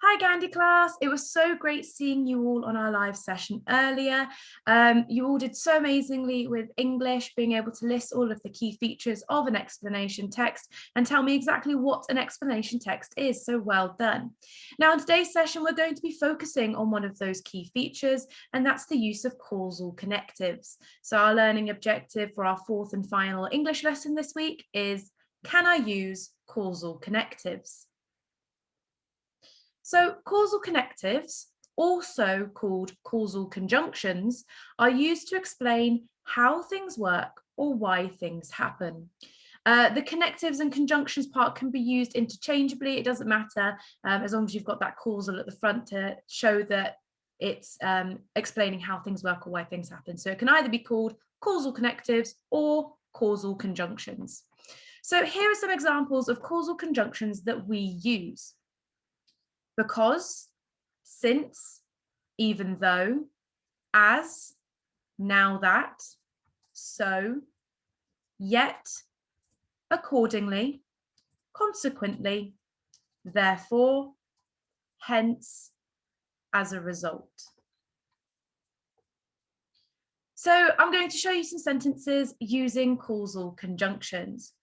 Hi Gandhi class, it was so great seeing you all on our live session earlier. You all did so amazingly with English, being able to list all of the key features of an explanation text and tell me exactly what an explanation text is, so well done. Now in today's session, we're going to be focusing on one of those key features, and that's the use of causal connectives. So our learning objective for our fourth and final English lesson this week is, can I use causal connectives? So causal connectives, also called causal conjunctions, are used to explain how things work or why things happen. The connectives and conjunctions part can be used interchangeably. It doesn't matter as long as you've got that causal at the front to show that it's explaining how things work or why things happen. So it can either be called causal connectives or causal conjunctions. So here are some examples of causal conjunctions that we use. Because, since, even though, as, now that, so, yet, accordingly, consequently, therefore, hence, as a result. So I'm going to show you some sentences using causal conjunctions.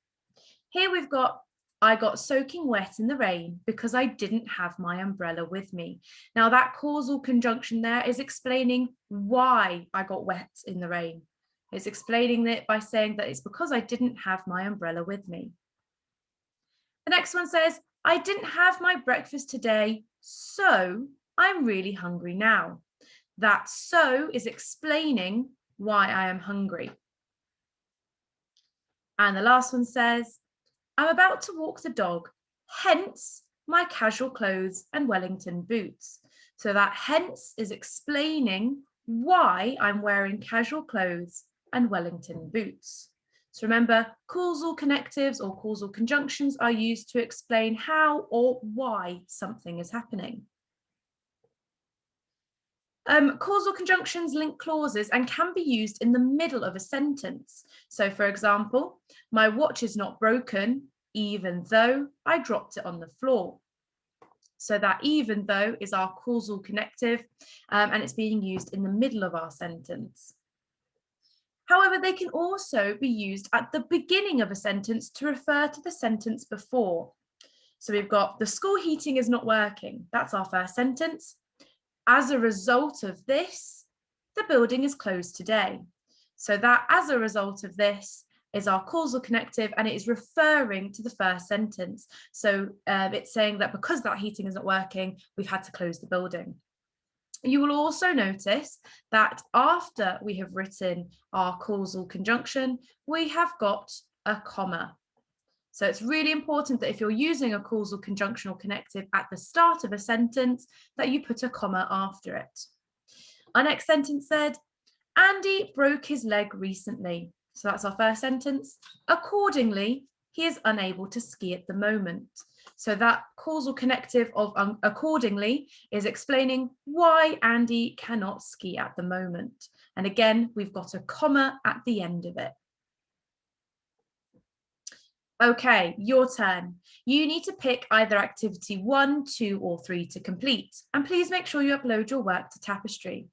Here we've got, I got soaking wet in the rain because I didn't have my umbrella with me. Now that causal conjunction there is explaining why I got wet in the rain. It's explaining it by saying that it's because I didn't have my umbrella with me. The next one says, I didn't have my breakfast today, so I'm really hungry now. That so is explaining why I am hungry. And the last one says, I'm about to walk the dog, hence my casual clothes and Wellington boots. So that hence is explaining why I'm wearing casual clothes and Wellington boots. So remember, causal connectives or causal conjunctions are used to explain how or why something is happening. Causal conjunctions link clauses and can be used in the middle of a sentence. So for example, my watch is not broken, even though I dropped it on the floor. So that even though is our causal connective, and it's being used in the middle of our sentence. However, they can also be used at the beginning of a sentence to refer to the sentence before. So we've got the school heating is not working. That's our first sentence. As a result of this, the building is closed today. So that as a result of this is our causal connective, and it is referring to the first sentence. So it's saying that because that heating isn't working, we've had to close the building. You will also notice that after we have written our causal conjunction, we have got a comma. So it's really important that if you're using a causal conjunction or connective at the start of a sentence, that you put a comma after it. Our next sentence said, Andy broke his leg recently. So that's our first sentence. Accordingly, he is unable to ski at the moment. So that causal connective of accordingly is explaining why Andy cannot ski at the moment. And again, we've got a comma at the end of it. Okay, your turn. You need to pick either activity 1, 2, or 3 to complete. And please make sure you upload your work to Tapestry.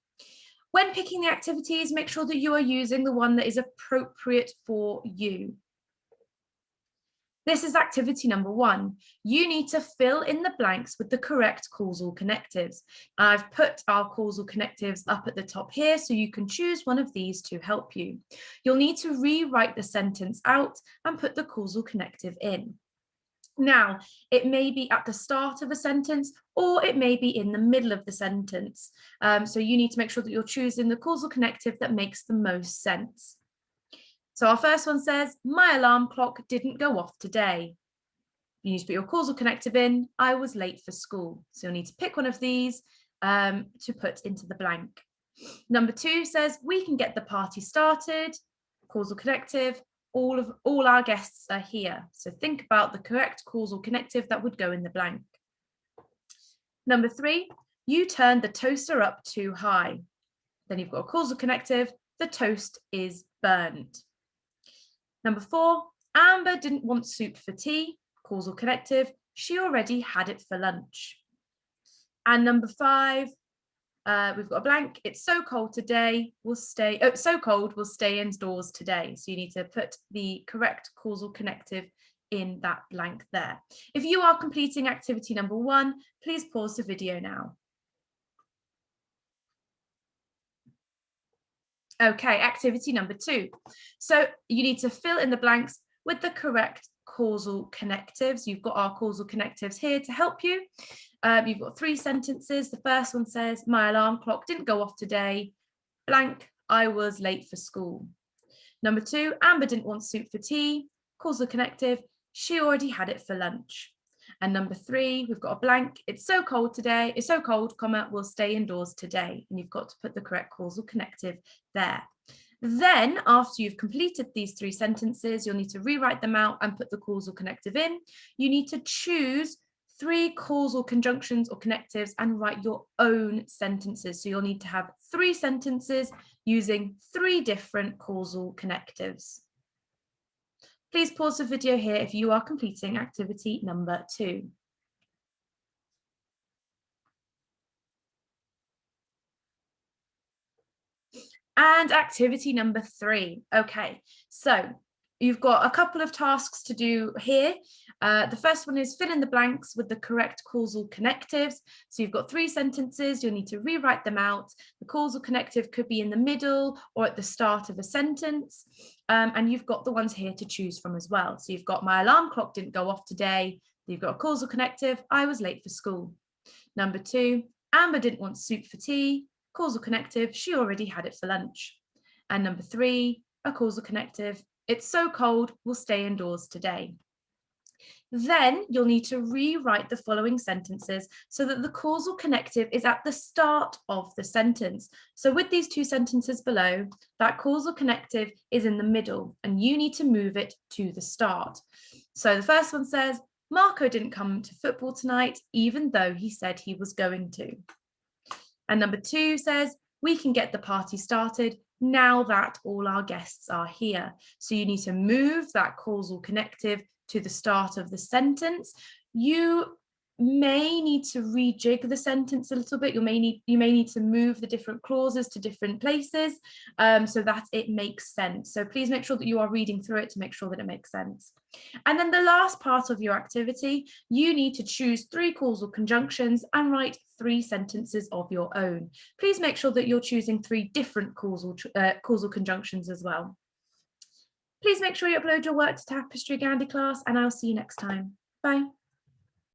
When picking the activities, make sure that you are using the one that is appropriate for you. This is activity number 1. You need to fill in the blanks with the correct causal connectives. I've put our causal connectives up at the top here, so you can choose one of these to help you. You'll need to rewrite the sentence out and put the causal connective in. Now, it may be at the start of a sentence or it may be in the middle of the sentence. So you need to make sure that you're choosing the causal connective that makes the most sense. So our first one says, my alarm clock didn't go off today. You need to put your causal connective in, I was late for school. So you'll need to pick one of these to put into the blank. Number 2 says, we can get the party started. Causal connective, all our guests are here. So think about the correct causal connective that would go in the blank. Number 3, you turned the toaster up too high. Then you've got a causal connective, the toast is burned. Number 4, Amber didn't want soup for tea. Causal connective, she already had it for lunch. And number 5, we've got a blank. It's so cold today, we'll stay, so cold, we'll stay indoors today. So you need to put the correct causal connective in that blank there. If you are completing activity number 1, please pause the video now. Okay, activity number 2. So you need to fill in the blanks with the correct causal connectives. You've got our causal connectives here to help you. You've got 3 sentences. The first one says, my alarm clock didn't go off today, blank, I was late for school. Number 2, Amber didn't want soup for tea, causal connective, she already had it for lunch. And number 3, we've got a blank, it's so cold today, it's so cold, comma, we'll stay indoors today. And you've got to put the correct causal connective there. Then, after you've completed these 3 sentences, you'll need to rewrite them out and put the causal connective in. You need to choose 3 causal conjunctions or connectives and write your own sentences. So you'll need to have 3 sentences using 3 different causal connectives. Please pause the video here if you are completing activity number 2. And activity number 3. Okay, so you've got a couple of tasks to do here. The first one is fill in the blanks with the correct causal connectives. So you've got 3 sentences, you'll need to rewrite them out. The causal connective could be in the middle or at the start of a sentence. And you've got the ones here to choose from as well. So you've got my alarm clock didn't go off today. You've got a causal connective, I was late for school. Number 2, Amber didn't want soup for tea. Causal connective, she already had it for lunch. And number 3, a causal connective, it's so cold, we'll stay indoors today. Then you'll need to rewrite the following sentences so that the causal connective is at the start of the sentence. So with these 2 sentences below, that causal connective is in the middle and you need to move it to the start. So the first one says, Marco didn't come to football tonight, even though he said he was going to. And number 2 says, we can get the party started now that all our guests are here. So you need to move that causal connective to the start of the sentence. You may need to rejig the sentence a little bit. You may need to move the different clauses to different places so that it makes sense. So please make sure that you are reading through it to make sure that it makes sense. And then the last part of your activity, you need to choose 3 causal conjunctions and write 3 sentences of your own. Please make sure that you're choosing 3 different causal conjunctions as well. Please make sure you upload your work to Tapestry Gandhi class, and I'll see you next time. Bye.